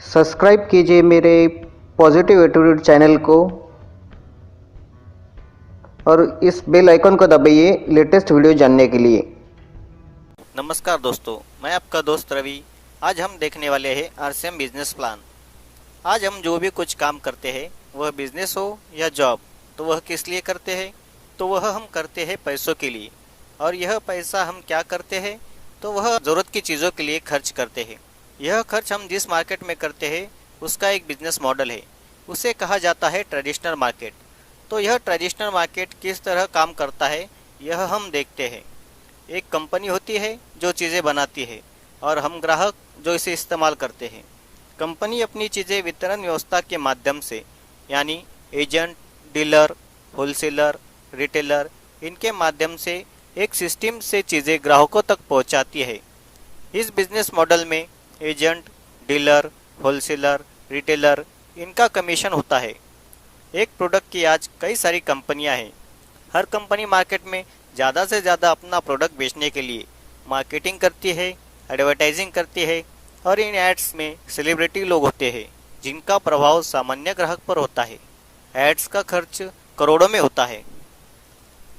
Subscribe कीजिए मेरे positive attitude channel को और इस बेल आइकन को दबाइए लेटेस्ट वीडियो जानने के लिए। नमस्कार दोस्तों, मैं आपका दोस्त रवि। आज हम देखने वाले हैं आरसीएम बिजनेस प्लान। आज हम जो भी कुछ काम करते हैं, वह बिजनेस हो या जॉब, तो वह किस लिए करते हैं? तो वह हम करते हैं पैसों के लिए। और यह पैसा हम क्या करते हैं? तो वह ज़रूरत की चीज़ों के लिए खर्च करते हैं। यह खर्च हम जिस मार्केट में करते हैं उसका एक बिजनेस मॉडल है, उसे कहा जाता है ट्रेडिशनल मार्केट। तो यह ट्रेडिशनल मार्केट किस तरह काम करता है, यह हम देखते हैं। एक कंपनी होती है जो चीज़ें बनाती है और हम ग्राहक जो इसे इस्तेमाल करते हैं। कंपनी अपनी चीज़ें वितरण व्यवस्था के माध्यम से, यानी एजेंट, डीलर, होलसेलर, रिटेलर, इनके माध्यम से एक सिस्टम से चीज़ें ग्राहकों तक पहुंचाती है। इस बिजनेस मॉडल में एजेंट, डीलर, होलसेलर, रिटेलर, इनका कमीशन होता है। एक प्रोडक्ट की आज कई सारी कंपनियां हैं। हर कंपनी मार्केट में ज़्यादा से ज़्यादा अपना प्रोडक्ट बेचने के लिए मार्केटिंग करती है, एडवर्टाइजिंग करती है और इन एड्स में सेलिब्रिटी लोग होते हैं जिनका प्रभाव सामान्य ग्राहक पर होता है। एड्स का खर्च करोड़ों में होता है।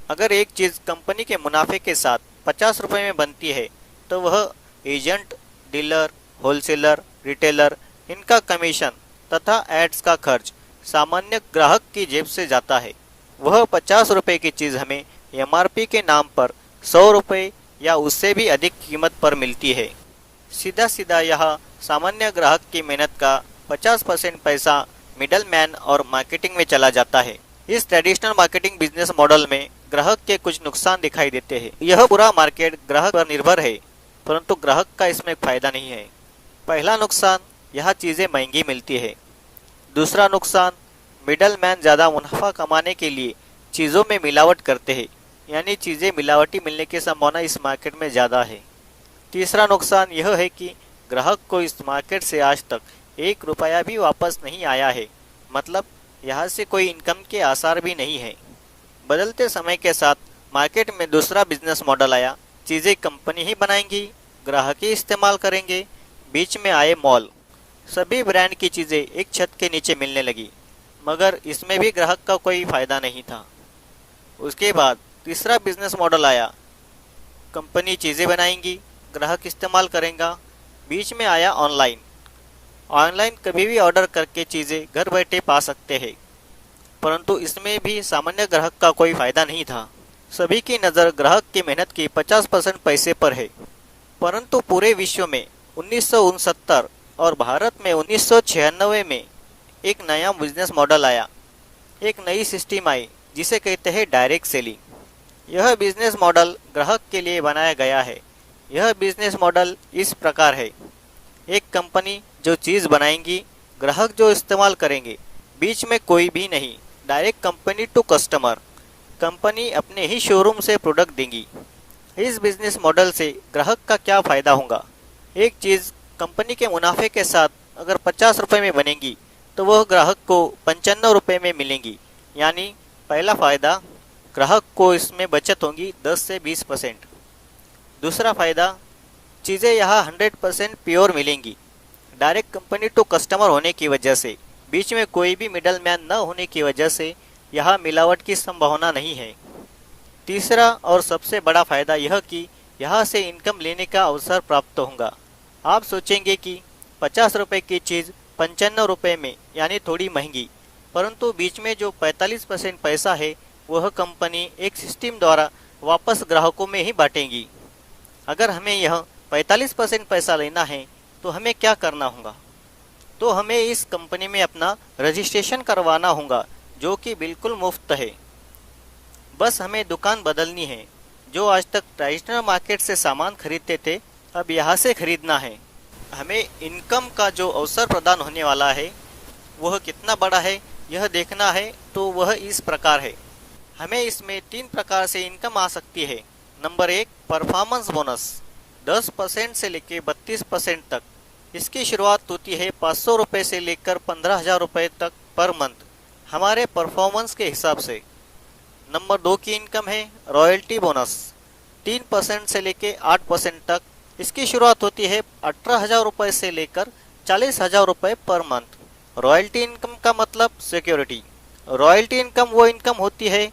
अगर एक चीज़ कंपनी के मुनाफे के साथ 50 रुपये में बनती है, तो वह एजेंट, डीलर, होलसेलर, रिटेलर, इनका कमीशन तथा एड्स का खर्च सामान्य ग्राहक की जेब से जाता है। वह 50 रुपये की चीज़ हमें एमआरपी के नाम पर 100 रुपये या उससे भी अधिक कीमत पर मिलती है। सीधा सीधा यह सामान्य ग्राहक की मेहनत का 50% पैसा मिडल मैन और मार्केटिंग में चला जाता है। इस ट्रेडिशनल मार्केटिंग बिजनेस मॉडल में ग्राहक के कुछ नुकसान दिखाई देते हैं। यह पूरा मार्केट ग्राहक पर निर्भर है, परंतु ग्राहक का इसमें फायदा नहीं है। पहला नुकसान, यह चीज़ें महंगी मिलती है। दूसरा नुकसान, मिडल मैन ज़्यादा मुनाफा कमाने के लिए चीज़ों में मिलावट करते हैं, यानी चीज़ें मिलावटी मिलने की संभावना इस मार्केट में ज़्यादा है। तीसरा नुकसान यह है कि ग्राहक को इस मार्केट से आज तक 1 रुपया भी वापस नहीं आया है, मतलब यहाँ से कोई इनकम के आसार भी नहीं है। बदलते समय के साथ मार्केट में दूसरा बिजनेस मॉडल आया। चीज़ें कंपनी ही बनाएंगी, ग्राहक ही इस्तेमाल करेंगे। बीच में आए मॉल। सभी ब्रांड की चीज़ें एक छत के नीचे मिलने लगी, मगर इसमें भी ग्राहक का कोई फायदा नहीं था। उसके बाद तीसरा बिजनेस मॉडल आया। कंपनी चीज़ें बनाएंगी, ग्राहक इस्तेमाल करेगा। बीच में आया ऑनलाइन। ऑनलाइन कभी भी ऑर्डर करके चीज़ें घर बैठे पा सकते हैं, परंतु इसमें भी सामान्य ग्राहक का कोई फायदा नहीं था। सभी की नज़र ग्राहक की मेहनत की 50% पैसे पर है। परंतु पूरे विश्व में 1969 और भारत में 1996 में एक नया बिजनेस मॉडल आया। एक नई सिस्टम आई जिसे कहते हैं डायरेक्ट सेलिंग। यह बिजनेस मॉडल ग्राहक के लिए बनाया गया है। यह बिजनेस मॉडल इस प्रकार है। एक कंपनी जो चीज़ बनाएंगी, ग्राहक जो इस्तेमाल करेंगे, बीच में कोई भी नहीं। Direct company to customer. Company अपने ही शोरूम से प्रोडक्ट देंगी। इस बिजनेस मॉडल से ग्राहक का क्या फ़ायदा होगा? एक चीज़ कंपनी के मुनाफे के साथ अगर 50 रुपये में बनेगी, तो वह ग्राहक को 95 रुपये में मिलेंगी। यानी पहला फ़ायदा, ग्राहक को इसमें बचत होगी 10 से 20%। दूसरा फ़ायदा, चीज़ें यहाँ 100% प्योर मिलेंगी। डायरेक्ट कंपनी टू कस्टमर होने की वजह से, बीच में कोई भी मिडल मैन न होने की वजह से यहाँ मिलावट की संभावना नहीं है। तीसरा और सबसे बड़ा फ़ायदा यह कि यहाँ से इनकम लेने का अवसर प्राप्त होगा। आप सोचेंगे कि 50 रुपये की चीज़ 95 रुपये में, यानी थोड़ी महंगी, परंतु बीच में जो 45% पैसा है वह कंपनी एक सिस्टम द्वारा वापस ग्राहकों में ही बांटेगी। अगर हमें यह 45% पैसा लेना है तो हमें क्या करना होगा? तो हमें इस कंपनी में अपना रजिस्ट्रेशन करवाना होगा, जो कि बिल्कुल मुफ्त है। बस हमें दुकान बदलनी है। जो आज तक ट्रेडिशनल मार्केट से सामान खरीदते थे, अब यहाँ से खरीदना है। हमें इनकम का जो अवसर प्रदान होने वाला है वह कितना बड़ा है, यह देखना है। तो वह इस प्रकार है। हमें इसमें 3 प्रकार से इनकम आ सकती है। नंबर 1, परफॉर्मेंस बोनस 10% से लेकर 32% तक। इसकी शुरुआत होती है 500 रुपये से लेकर 15,000 रुपये तक पर मंथ, हमारे परफॉर्मेंस के हिसाब से। नंबर 2 की इनकम है रॉयल्टी बोनस 3% से लेकर 8% तक। इसकी शुरुआत होती है 18,000 रुपये से लेकर 40,000 रुपये पर मंथ। रॉयल्टी इनकम का मतलब सिक्योरिटी। रॉयल्टी इनकम वो इनकम होती है,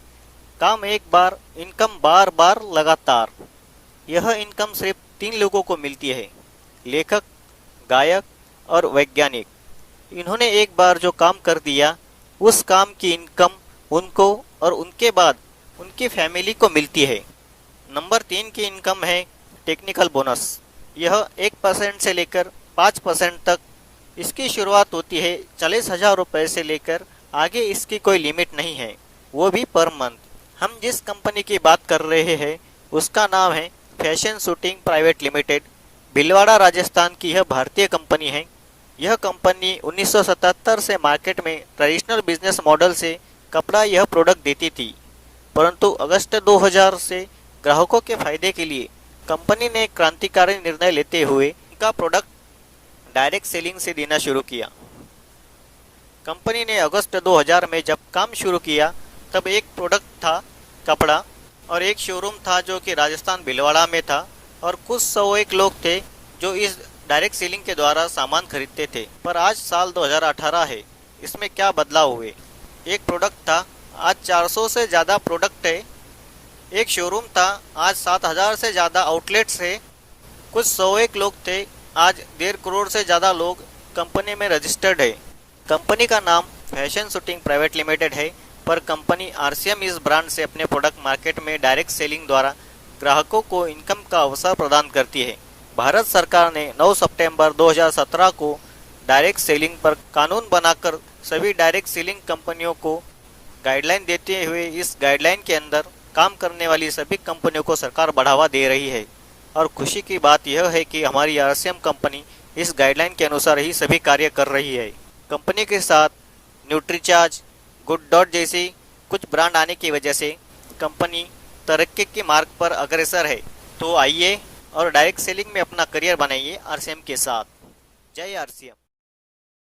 काम एक बार, इनकम बार बार लगातार। यह इनकम सिर्फ 3 लोगों को मिलती है, लेखक, गायक और वैज्ञानिक। इन्होंने एक बार जो काम कर दिया, उस काम की इनकम उनको और उनके बाद उनकी फैमिली को मिलती है। नंबर 3 की इनकम है टेक्निकल बोनस। यह 1% से लेकर 5% तक इसकी शुरुआत होती है। 40,000 रुपये से लेकर आगे इसकी कोई लिमिट नहीं है, वो भी पर मंथ। हम जिस कंपनी की बात कर रहे हैं उसका नाम है fashion shooting private limited. Bhilwara Rajasthan की यह भारतीय कंपनी है। यह कंपनी 1977 से मार्केट में ट्रेडिशनल बिजनेस मॉडल से कपड़ा यह प्रोडक्ट देती थी, परंतु अगस्त 2000 से ग्राहकों के फायदे के लिए कंपनी ने क्रांतिकारी निर्णय लेते हुए इनका प्रोडक्ट डायरेक्ट सेलिंग से देना शुरू किया। कंपनी ने अगस्त 2000 में जब काम शुरू किया तब एक प्रोडक्ट था कपड़ा और एक शोरूम था जो कि राजस्थान भीलवाड़ा में था, और कुछ 101 लोग थे जो इस डायरेक्ट सेलिंग के द्वारा सामान खरीदते थे। पर आज साल 2018 है, इसमें क्या बदलाव हुए। एक प्रोडक्ट था, आज 400 से ज़्यादा प्रोडक्ट है। एक शोरूम था, आज 7,000 से ज़्यादा आउटलेट्स है। कुछ 101 लोग थे, आज 1.5 करोड़ से ज़्यादा लोग कंपनी में रजिस्टर्ड है। कंपनी का नाम फैशन शूटिंग प्राइवेट लिमिटेड है, पर कंपनी आरसीएम इस ब्रांड से अपने प्रोडक्ट मार्केट में डायरेक्ट सेलिंग द्वारा ग्राहकों को इनकम का अवसर प्रदान करती है। भारत सरकार ने 9 सितंबर 2017 को डायरेक्ट सेलिंग पर कानून बनाकर सभी डायरेक्ट सेलिंग कंपनियों को गाइडलाइन देते हुए इस गाइडलाइन के अंदर काम करने वाली सभी कंपनियों को सरकार बढ़ावा दे रही है। और खुशी की बात यह है कि हमारी आरसीएम कंपनी इस गाइडलाइन के अनुसार ही सभी कार्य कर रही है। कंपनी के साथ न्यूट्रीचार्ज, गुड डॉट जैसी कुछ ब्रांड आने की वजह से कंपनी तरक्की के मार्ग पर अग्रसर है। तो आइए और डायरेक्ट सेलिंग में अपना करियर बनाइए आरसीएम के साथ। जय आरसीएम।